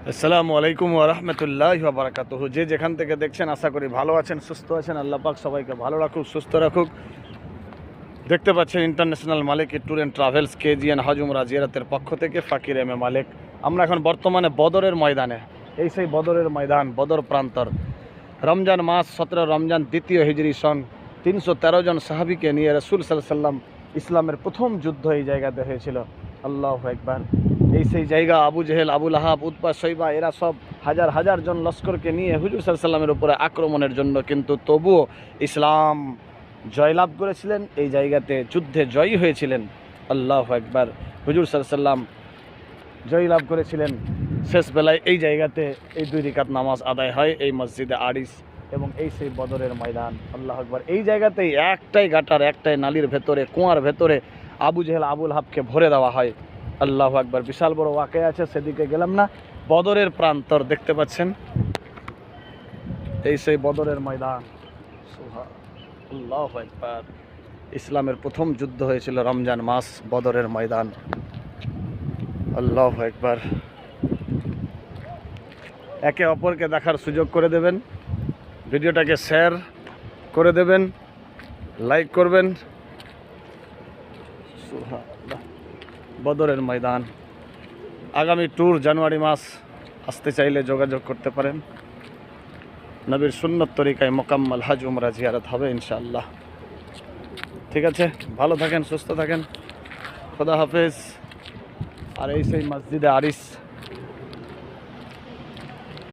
আসসালামু আলাইকুম ওয়া রাহমাতুল্লাহি ওয়া বারাকাতুহু। যে যেখান থেকে দেখছেন আশা করি ভালো আছেন, সুস্থ আছেন। আল্লাহ পাক সবাইকে ভালো রাখুক, সুস্থ রাখুক। দেখতে পাচ্ছেন international Malik tour and travels KGN হজ উমরা জিয়ারতের পক্ষ থেকে ফাকির এম এ মালিক। আমরা এখন বর্তমানে বদরের ময়দানে, এই সেই বদরের ময়দান, বদর প্রান্তর। রমজান মাস 17 রমজান, দ্বিতীয় হিজরি সন, 313 জন সাহাবীকে নিয়ে রাসূল সাল্লাল্লাহু আলাইহি ওয়াসাল্লাম ইসলামের প্রথম যুদ্ধ এই জায়গাতে হয়েছিল। আল্লাহু আকবার। এই সেই জায়গা, আবু জেহেল, আবু লাহাব, উতবা, শৈবা, এরা সব হাজার হাজার জন লস্করকে নিয়ে হুজুর সাল্লাল্লাহু আলাইহি ওয়াসাল্লামের উপরে আক্রমণের জন্য, কিন্তু তবুও ইসলাম জয়লাভ করেছিলেন। এই জায়গাতে যুদ্ধে জয়ী হয়েছিলেন। আল্লাহু আকবার। হুজুর সাল্লাল্লাহু আলাইহি ওয়াসাল্লাম জয়লাভ করেছিলেন। শেষ বেলায় এই জায়গাতে এই 2 রাকাত নামাজ আদায় হয় এই মসজিদে আরিস, এবং এই সেই বদরের ময়দান। আল্লাহু আকবার। এই জায়গাতেই একটাই গাটার, একটাই নালির ভেতরে, কুয়ার ভেতরে আবু জেহেল, আবু লাহাবকে ভরে দেওয়া হয়। আল্লাহু আকবার। বিশাল বড় ওয়াকে আছে, সেদিকে গেলাম না। বদরের প্রান্তর দেখতে পাচ্ছেন, এই সেই বদরের ময়দান। আল্লাহু আকবার। ইসলামের প্রথম যুদ্ধ হয়েছিল রমজান মাস, বদরের ময়দান। আল্লাহু আকবার। একে অপরকে দেখার সুযোগ করে দেবেন, ভিডিওটাকে শেয়ার করে দেবেন, লাইক করবেন। বদরের ময়দান। আগামী ট্যুর জানুয়ারি মাস, আসতে চাইলে যোগাযোগ করতে পারেন। নবীর সুন্নত তরিকায় মোকাম্মল হজ উমরা জিয়ারত হবে ইনশাআল্লাহ। ঠিক আছে, ভালো থাকেন, সুস্থ থাকেন, খোদা হাফেজ। আর এই সেই মসজিদে আরিস।